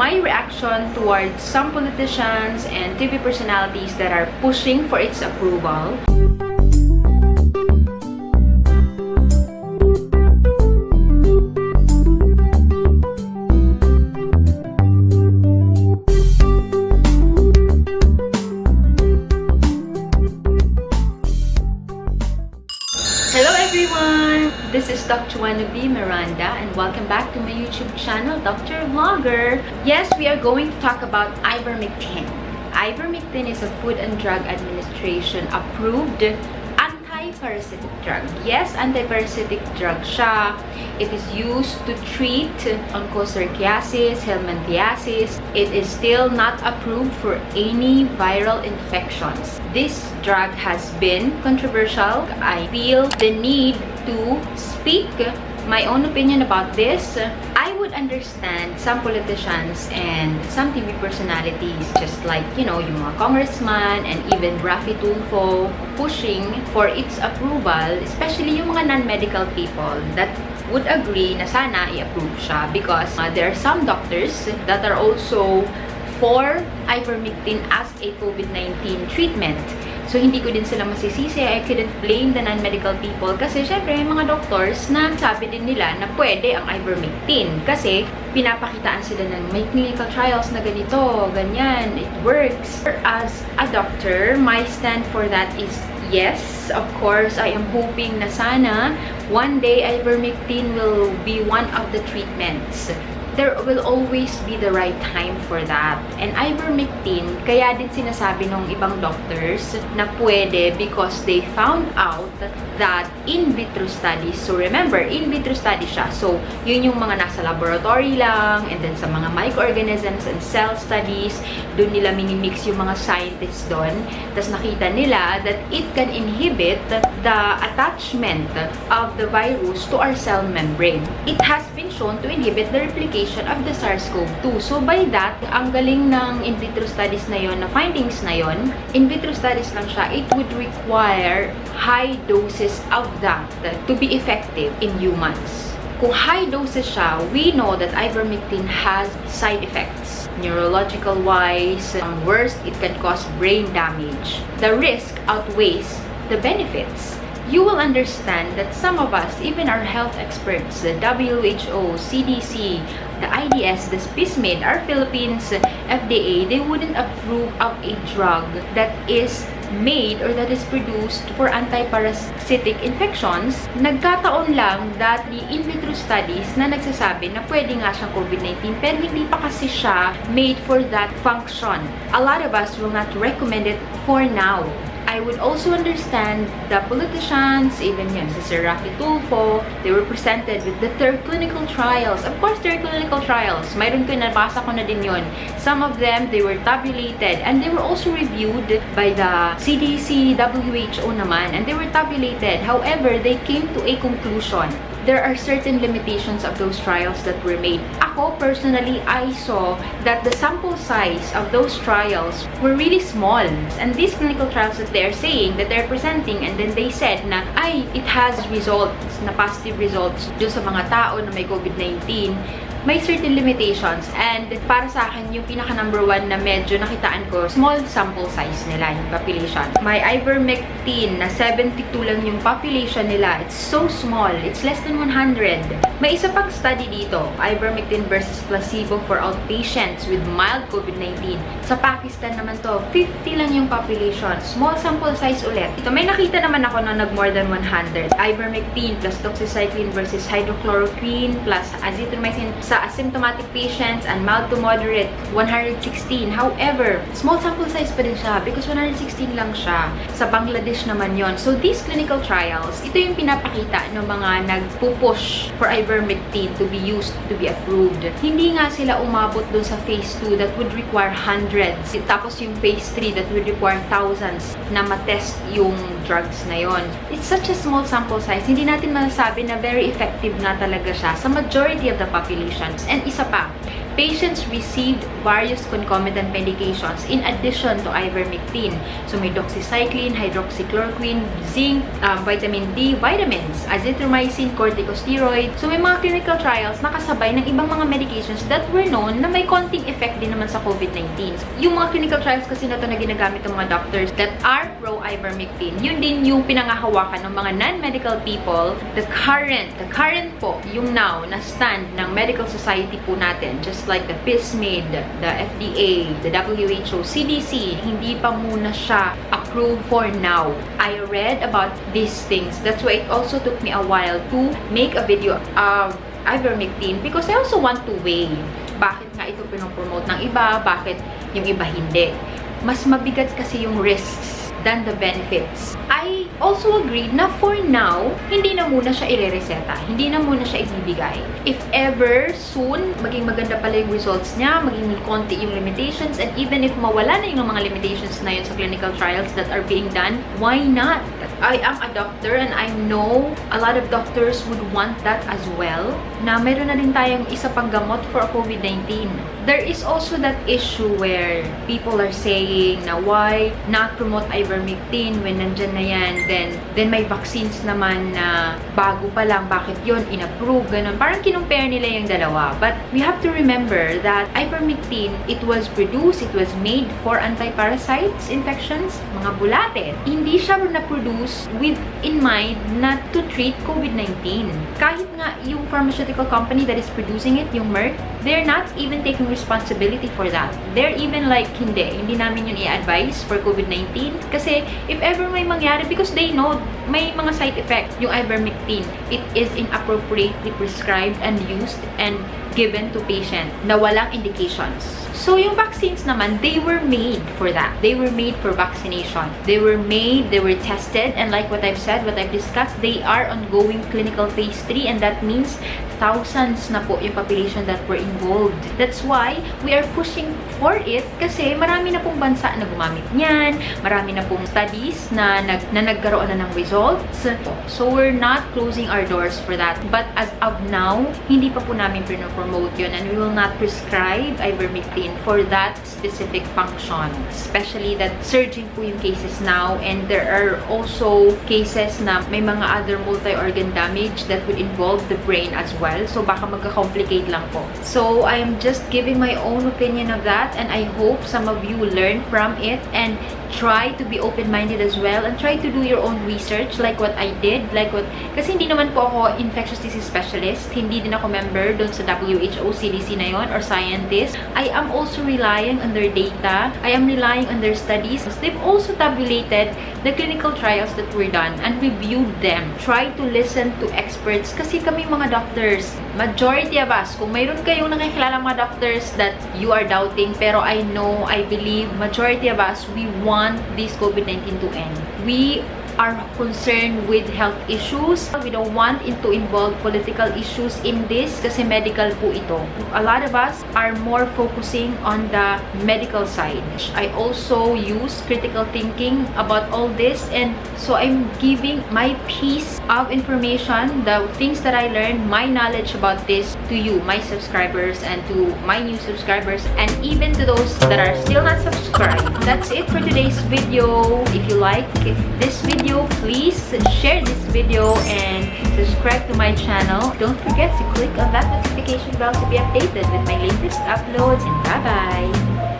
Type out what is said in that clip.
my reaction towards some politicians and TV personalities that are pushing for its approval. Hello everyone! This is Dr. Wannabe Miranda and welcome back to my YouTube channel, Dr. Vlogger. Yes, we are going to talk about Ivermectin. Ivermectin is a Food and Drug Administration approved anti-parasitic drug. Yes, anti-parasitic drug siya. It is used to treat onchocerciasis, helminthiasis. It is still not approved for any viral infections. This drug has been controversial. I feel the need to speak my own opinion about this. I would understand some politicians and some TV personalities, just like, you know, yung mga congressman and even Tulfo pushing for its approval, especially yung mga non-medical people that would agree na sana i-approve siya because there are some doctors that are also for Ivermectin as a COVID-19 treatment. So, hindi ko din sila masisisi. I couldn't blame the non-medical people kasi syempre may mga doctors na sabi din nila na pwede ang Ivermectin kasi pinapakitaan sila ng may clinical trials na ganito, ganyan, it works. As a doctor, my stand for that is yes, of course, I am hoping na sana one day Ivermectin will be one of the treatments. There will always be the right time for that. And Ivermectin, kaya din sinasabi ng ibang doctors na pwede because they found out that in vitro studies, so remember, in vitro studies siya. So, yun yung mga nasa laboratory lang, and then sa mga microorganisms and cell studies, doon nila minimix yung mga scientists doon. Tapos nakita nila that it can inhibit the attachment of the virus to our cell membrane. It has been shown to inhibit the replication of the SARS-CoV-2. So, by that, ang galing ng in vitro studies na yon, na findings na yon, in vitro studies lang siya, it would require high doses of that to be effective in humans. Kung high doses siya, we know that Ivermectin has side effects. Neurological-wise, worst, it can cause brain damage. The risk outweighs the benefits. You will understand that some of us, even our health experts, the WHO, CDC, the IDS, the SPISMID, our Philippines FDA, they wouldn't approve of a drug that is made or that is produced for anti-parasitic infections. Nagkataon lang that the in vitro studies na nagsasabi na pwede nga siyang COVID-19 pero hindi pa kasi siya made for that function. A lot of us will not recommend it for now. I would also understand the politicians, even yun, si Sir Tulfo, they were presented with their clinical trials. Of course, their clinical trials. Mayroon ko, nabasa ko na din yun. Some of them, they were tabulated and they were also reviewed by the CDC, WHO naman, and they were tabulated. However, they came to a conclusion. There are certain limitations of those trials that were made. Ako, personally, I saw that the sample size of those trials were really small. And these clinical trials that they're saying, that they're presenting, and then they said na, ay, it has results, na positive results dun sa mga tao na may COVID-19, may certain limitations. And para sa akin, yung pinaka number one na medyo nakitaan ko, small sample size nila, yung population. May Ivermectin na 72 lang yung population nila. It's so small. It's less than 100. May isa pang study dito, Ivermectin versus placebo for outpatients with mild COVID-19. Sa Pakistan naman to, 50 lang yung population. Small sample size ulit. Ito, may nakita naman ako na nag more than 100. Ivermectin plus doxycycline versus hydrochloroquine plus azithromycin sa asymptomatic patients and mild to moderate, 116. However, small sample size pa din siya because 116 lang siya. Sa Bangladesh naman yon. So, these clinical trials, ito yung pinapakita ng mga nagpupush for Ivermectin to be used, to be approved. Hindi nga sila umabot dun sa phase 2 that would require hundreds. Tapos yung phase 3 that would require thousands na matest yung drugs na yon. It's such a small sample size. Hindi natin masasabi na very effective na talaga siya sa majority of the population. And isa pa, patients received various concomitant medications in addition to ivermectin. So may doxycycline, hydroxychloroquine, zinc, vitamin D, vitamins, azithromycin, corticosteroid. So may mga clinical trials na kasabay ng ibang mga medications that were known na may konting effect din naman sa COVID-19. Yung mga clinical trials kasi na to na ginagamit ng mga doctors that are pro-ivermectin, yun din yung pinangahawakan ng mga non-medical people. The current po, yung now na stand ng medical society po natin, just like the PISMID, the FDA, the WHO, CDC, hindi pa muna siya approved for now. I read about these things. That's why it also took me a while to make a video of ivermectin because I also want to weigh bakit nga ito pinopromote ng iba, bakit yung iba hindi. Mas mabigat kasi yung risks than the benefits. I also agree na for now, hindi na muna siya irereseta. Hindi na muna siya ibibigay. If ever soon, maging maganda pala yung results niya, maging konti yung limitations, and even if mawala na yung mga limitations na yun sa clinical trials that are being done, why not? I am a doctor and I know a lot of doctors would want that as well, na meron na din tayong isa pang gamot for COVID-19. There is also that issue where people are saying na why not promote ivermectin when nandyan na yan, then may vaccines naman na bago pa lang, bakit yun inapprove, ganun. Parang kinumpare nila yung dalawa. But we have to remember that ivermectin, it was produced, it was made for anti-parasites infections, mga bulate. Hindi siya na-produce with in mind na to treat COVID-19. Kahit nga yung pharmaceutical company that is producing it, yung Merck, they're not even taking responsibility for that. They're even like, hindi namin yun i-advise for COVID-19. Kasi if ever may mangyari, because they know may mga side effects, yung ivermectin, it is inappropriately prescribed and used and given to patient na walang indications. So, yung vaccines naman, they were made for that. They were made for vaccination. They were made, they were tested, and like what I've said, what I've discussed, they are ongoing clinical phase 3, and that means thousands na po yung population that were involved. That's why we are pushing for it kasi marami na pong bansa na gumamit niyan, marami na pong studies na nagkaroon na ng results. So, we're not closing our doors for that. But as of now, hindi pa po namin pinopromote yun, and we will not prescribe ivermectin for that specific function. Especially that surging po yung cases now, and there are also cases na may mga other multi-organ damage that would involve the brain as well. So, baka magka-complicate lang po. So, I'm just giving my own opinion of that, and I hope some of you will learn from it and try to be open-minded as well and try to do your own research like what I did. Kasi hindi naman po ako infectious disease specialist. Hindi din ako member doon sa WHO, CDC na yon, or scientist. I am also relying on their data. I am relying on their studies. They've also tabulated the clinical trials that were done and reviewed them. Try to listen to experts kasi kami mga doctors, majority of us, kung mayroon kayong nakikilala mga doctors that you are doubting, pero I know, I believe, majority of us, we want this COVID-19 to end. We are concerned with health issues. We don't want it to involve political issues in this kasi medical po ito. A lot of us are more focusing on the medical side. I also use critical thinking about all this, and so I'm giving my piece of information, the things that I learned, my knowledge about this to you, my subscribers, and to my new subscribers, and even to those that are still not subscribed. That's it for today's video. If you like this video, please share this video and subscribe to my channel. Don't forget to click on that notification bell to be updated with my latest uploads, and bye-bye!